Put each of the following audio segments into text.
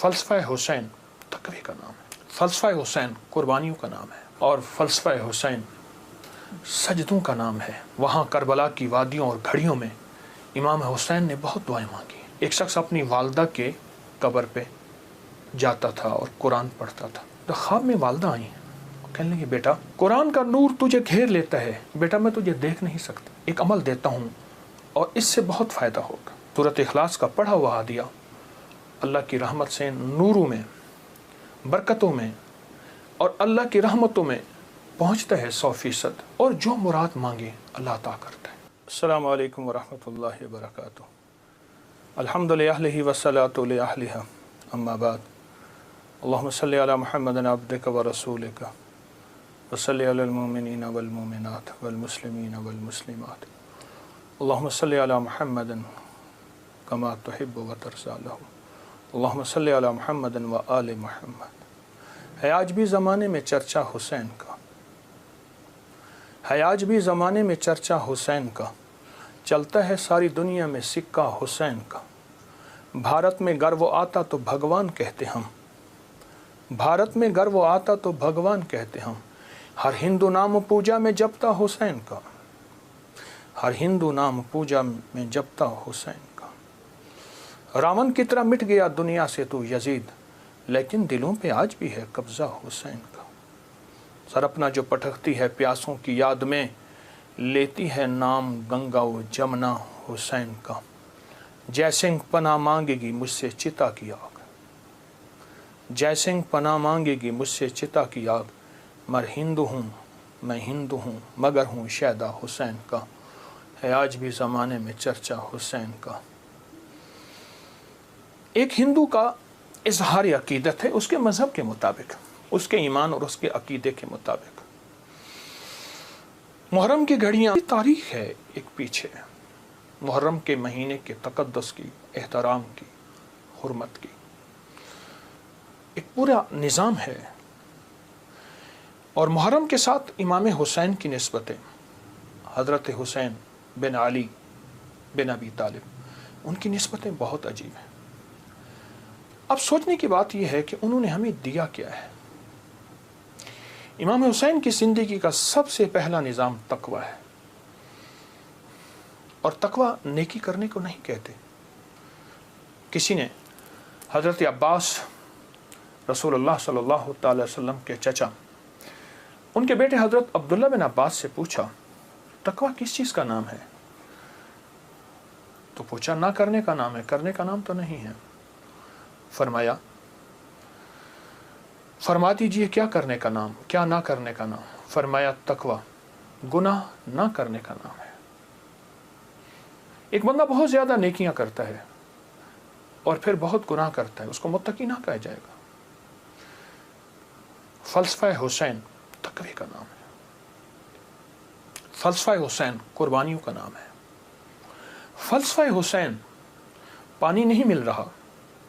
فلسفہ حسین تقوی کا نام ہے، فلسفہ حسین قربانیوں کا نام ہے، اور فلسفہ حسین سجدوں کا نام ہے۔ وہاں کربلا کی وادیوں اور گھڑیوں میں امام حسین نے بہت دعائیں مانگی۔ ایک شخص اپنی والدہ کے قبر پہ جاتا تھا اور قرآن پڑھتا تھا، تو خواب میں والدہ آئی، کہنے لگی بیٹا قرآن کا نور تجھے گھیر لیتا ہے، بیٹا میں تجھے دیکھ نہیں سکتا، ایک عمل دیتا ہوں اور اس سے بہت فائدہ ہوگا۔ سورۃ اخلاص کا پڑھا ہوا ہدیہ اللہ کی رحمت سے نوروں میں، برکتوں میں اور اللہ کی رحمتوں میں پہنچتا ہے 100%، اور جو مراد مانگے اللہ عطا کرتا ہے۔ السلام علیکم ورحمۃ اللہ وبرکاتہ۔ الحمد للہ والصلاۃ لأہلہا، اما بعد، اللہم صلی علی محمد عبدک ورسولک وصلی علی المؤمنین والمؤمنات والمسلمین والمسلمات، اللہم صلی علی محمد کما تحب وترضی لہ، اللہم صلی علی محمد وآل محمد۔ ہے آج بھی زمانے میں چرچا حسین کا، ہے آج بھی زمانے میں چرچا حسین کا، چلتا ہے ساری دنیا میں سکہ حسین کا۔ بھارت میں گر وہ آتا تو بھگوان کہتے ہم، بھارت میں گر وہ آتا تو بھگوان کہتے ہم، ہر ہندو نام پوجا میں جپتا حسین کا، ہر ہندو نام پوجا میں جپتا حسین کا۔ راون کی طرح مٹ گیا دنیا سے تو یزید، لیکن دلوں پہ آج بھی ہے قبضہ حسین کا۔ سر اپنا جو پٹکتی ہے پیاسوں کی یاد میں، لیتی ہے نام گنگا و جمنا حسین کا۔ جے سنگھ پناہ مانگے گی مجھ سے چتا کی آگ، جے سنگھ پناہ مانگے گی مجھ سے چتا کی آگ، مر ہندو ہوں میں ہندو ہوں مگر ہوں شیدا حسین کا۔ ہے آج بھی زمانے میں چرچا حسین کا۔ ایک ہندو کا اظہار عقیدت ہے اس کے مذہب کے مطابق، اس کے ایمان اور اس کے عقیدے کے مطابق۔ محرم کی گھڑیاں تاریخ ہے ایک پیچھے، محرم کے مہینے کے تقدس کی، احترام کی، حرمت کی ایک پورا نظام ہے، اور محرم کے ساتھ امام حسین کی نسبتیں، حضرت حسین بن علی بن ابی طالب، ان کی نسبتیں بہت عجیب ہیں۔ اب سوچنے کی بات یہ ہے کہ انہوں نے ہمیں دیا کیا ہے۔ امام حسین کی زندگی کا سب سے پہلا نظام تقوی ہے، اور تقوی نیکی کرنے کو نہیں کہتے۔ کسی نے حضرت عباس رسول اللہ صلی اللہ تعالی وسلم کے چچا، ان کے بیٹے حضرت عبداللہ بن عباس سے پوچھا تقوی کس چیز کا نام ہے؟ تو پوچھا نہ کرنے کا نام ہے، کرنے کا نام تو نہیں ہے۔ فرما دیجئے کیا کرنے کا نام، کیا نہ کرنے کا نام؟ فرمایا تقوی گناہ نہ کرنے کا نام ہے۔ ایک بندہ بہت زیادہ نیکیاں کرتا ہے اور پھر بہت گناہ کرتا ہے، اس کو متقی نہ کہا جائے گا۔ فلسفہ حسین تقوی کا نام ہے، فلسفہ حسین قربانیوں کا نام ہے۔ فلسفہ حسین پانی نہیں مل رہا،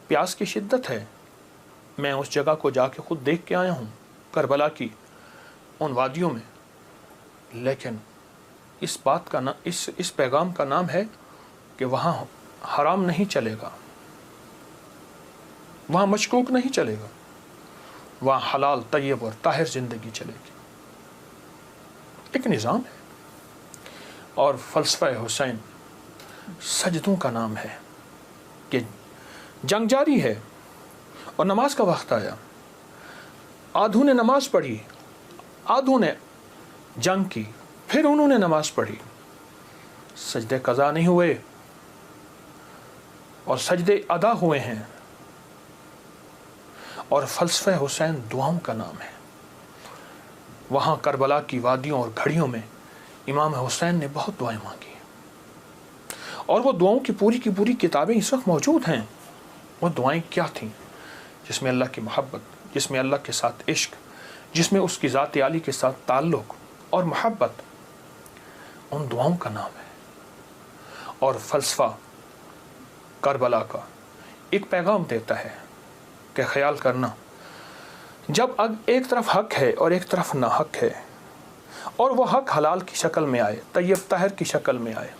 پیاس کی شدت ہے، میں اس جگہ کو جا کے خود دیکھ کے آیا ہوں، کربلا کی ان وادیوں میں، لیکن اس بات کا اس پیغام کا نام ہے کہ وہاں حرام نہیں چلے گا، وہاں مشکوک نہیں چلے گا، وہاں حلال طیب اور طاہر زندگی چلے گی۔ ایک نظام ہے۔ اور فلسفہ حسین سجدوں کا نام ہے کہ جنگ جاری ہے اور نماز کا وقت آیا، آدھوں نے نماز پڑھی، آدھوں نے جنگ کی، پھر انہوں نے نماز پڑھی، سجدے قضا نہیں ہوئے اور سجدے ادا ہوئے ہیں۔ اور فلسفہ حسین دعاؤں کا نام ہے۔ وہاں کربلا کی وادیوں اور گھڑیوں میں امام حسین نے بہت دعائیں مانگی، اور وہ دعاؤں کی پوری کتابیں اس وقت موجود ہیں۔ وہ دعائیں کیا تھیں؟ جس میں اللہ کی محبت، جس میں اللہ کے ساتھ عشق، جس میں اس کی ذات عالی کے ساتھ تعلق اور محبت، ان دعاؤں کا نام ہے۔ اور فلسفہ کربلا کا ایک پیغام دیتا ہے کہ خیال کرنا، جب ایک طرف حق ہے اور ایک طرف نہ حق ہے، اور وہ حق حلال کی شکل میں آئے، طیب طاہر کی شکل میں آئے،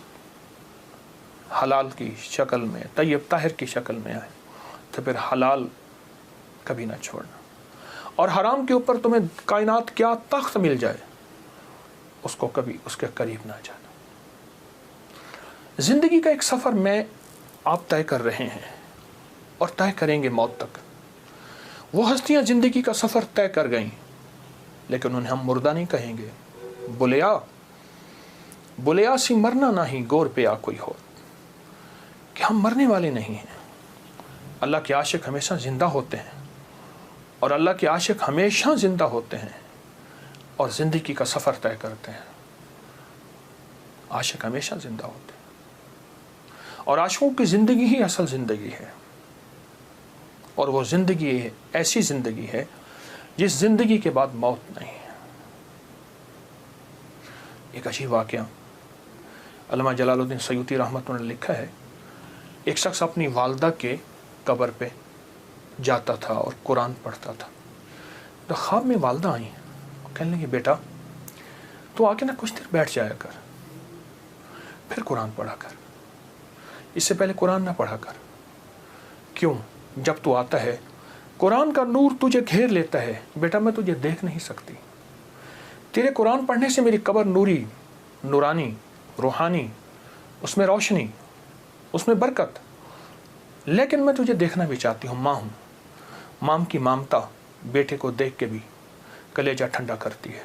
حلال کی شکل میں، طیب طاہر کی شکل میں آئے، تو پھر حلال کبھی نہ چھوڑنا، اور حرام کے اوپر تمہیں کائنات کیا تخت مل جائے اس کو کبھی اس کے قریب نہ جانا۔ زندگی کا ایک سفر میں آپ طے کر رہے ہیں اور طے کریں گے موت تک۔ وہ ہستیاں زندگی کا سفر طے کر گئیں، لیکن انہیں ہم مردہ نہیں کہیں گے۔ بلیا سی مرنا نہیں گور پہ آ کوئی ہو، کہ ہم مرنے والے نہیں ہیں۔ اللہ کے عاشق ہمیشہ زندہ ہوتے ہیں، اور اللہ کے عاشق ہمیشہ زندہ ہوتے ہیں اور زندگی کا سفر طے کرتے ہیں۔ عاشق ہمیشہ زندہ ہوتے ہیں، اور عاشقوں کی زندگی ہی اصل زندگی ہے، اور وہ زندگی ایسی زندگی ہے جس زندگی کے بعد موت نہیں ہے۔ ایک عجیب واقعہ علامہ جلال الدین سیوطی رحمۃ اللہ نے لکھا ہے، ایک شخص اپنی والدہ کے قبر پہ جاتا تھا اور قرآن پڑھتا تھا۔ تو خواب میں والدہ آئیں، کہنے لگی بیٹا تو آ کے نہ کچھ دیر بیٹھ جایا کر، پھر قرآن پڑھا کر، اس سے پہلے قرآن نہ پڑھا کر۔ کیوں؟ جب تو آتا ہے قرآن کا نور تجھے گھیر لیتا ہے، بیٹا میں تجھے دیکھ نہیں سکتی، تیرے قرآن پڑھنے سے میری قبر نوری، نورانی، روحانی، اس میں روشنی، اس میں برکت، لیکن میں تجھے دیکھنا بھی چاہتی ہوں، ماں ہوں۔ ماں کی مامتا بیٹے کو دیکھ کے بھی کلیجہ ٹھنڈا کرتی ہے۔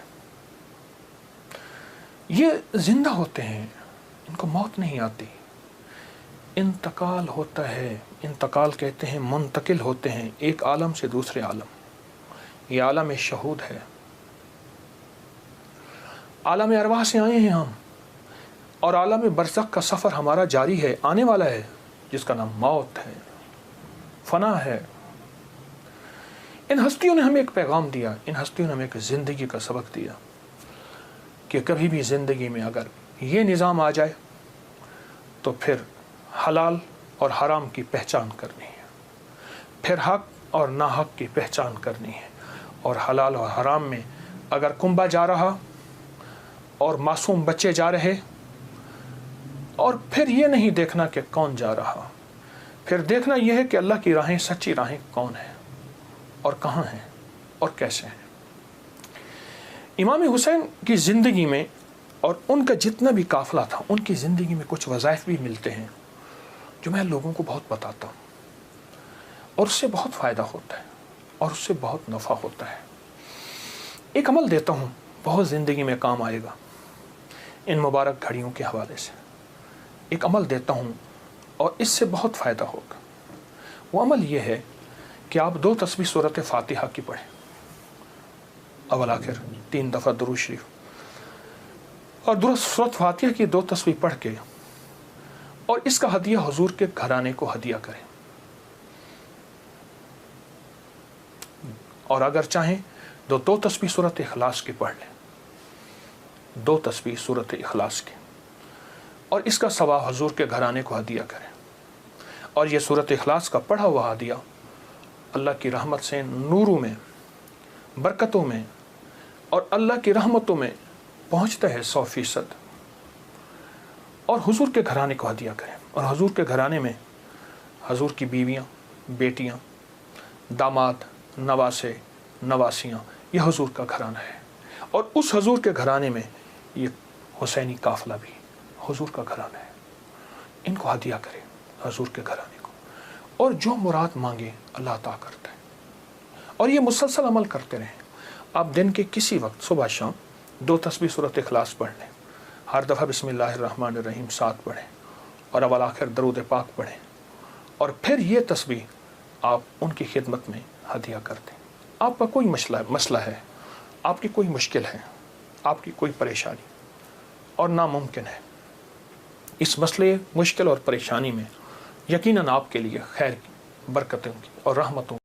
یہ زندہ ہوتے ہیں، ان کو موت نہیں آتی، انتقال ہوتا ہے۔ انتقال کہتے ہیں منتقل ہوتے ہیں ایک عالم سے دوسرے عالم۔ یہ عالم شہود ہے، عالم ارواح سے آئے ہیں ہم، اور عالم برزخ کا سفر ہمارا جاری ہے، آنے والا ہے، جس کا نام موت ہے، فنا ہے۔ ان ہستیوں نے ہمیں ایک پیغام دیا، ان ہستیوں نے ہمیں ایک زندگی کا سبق دیا کہ کبھی بھی زندگی میں اگر یہ نظام آ جائے تو پھر حلال اور حرام کی پہچان کرنی ہے، پھر حق اور ناحق کی پہچان کرنی ہے، اور حلال اور حرام میں اگر کنبا جا رہا اور معصوم بچے جا رہے، اور پھر یہ نہیں دیکھنا کہ کون جا رہا، پھر دیکھنا یہ ہے کہ اللہ کی راہیں سچی راہیں کون ہیں اور کہاں ہیں اور کیسے ہیں۔ امام حسین کی زندگی میں اور ان کا جتنا بھی قافلہ تھا، ان کی زندگی میں کچھ وظائف بھی ملتے ہیں جو میں لوگوں کو بہت بتاتا ہوں، اور اس سے بہت فائدہ ہوتا ہے اور اس سے بہت نفع ہوتا ہے۔ ایک عمل دیتا ہوں، بہت زندگی میں کام آئے گا، ان مبارک گھڑیوں کے حوالے سے ایک عمل دیتا ہوں اور اس سے بہت فائدہ ہوگا۔ وہ عمل یہ ہے کہ آپ 2 تسبیح سورۃ فاتحہ کی پڑھیں، اول آخر 3 دفعہ درود شریف، اور سورۃ فاتحہ کی 2 تسبیح پڑھ کے اور اس کا ہدیہ حضور کے گھرانے کو ہدیہ کریں، اور اگر چاہیں تو 2 تسبیح سورۃ اخلاص کی پڑھ لیں، 2 تسبیح سورۃ اخلاص کی، اور اس کا ثواب حضور کے گھرانے کو ہدیہ کریں۔ اور یہ سورۃ اخلاص کا پڑھا ہوا ہدیہ اللہ کی رحمت سے نوروں میں، برکتوں میں اور اللہ کی رحمتوں میں پہنچتا ہے 100%۔ اور حضور کے گھرانے کو ہدیہ کریں، اور حضور کے گھرانے میں حضور کی بیویاں، بیٹیاں، داماد، نواسے، نواسیاں، یہ حضور کا گھرانہ ہے، اور اس حضور کے گھرانے میں یہ حسینی قافلہ بھی حضور کا گھرانہ ہے۔ ان کو ہدیہ کریں حضور کے گھرانے کو، اور جو مراد مانگے اللہ عطا کرتا ہے۔ اور یہ مسلسل عمل کرتے رہیں۔ آپ دن کے کسی وقت صبح شام 2 تسبیح سورۃ اخلاص پڑھ لیں، ہر دفعہ بسم اللہ الرحمن الرحیم 7 پڑھیں، اور اول آخر درود پاک پڑھیں، اور پھر یہ تسبیح آپ ان کی خدمت میں ہدیہ کر دیں۔ آپ کا کوئی مسئلہ ہے، آپ کی کوئی مشکل ہے، آپ کی کوئی پریشانی اور ناممکن ہے، اس مسئلے، مشکل اور پریشانی میں یقیناً آپ کے لیے خیر کی، برکتوں کی اور رحمتوں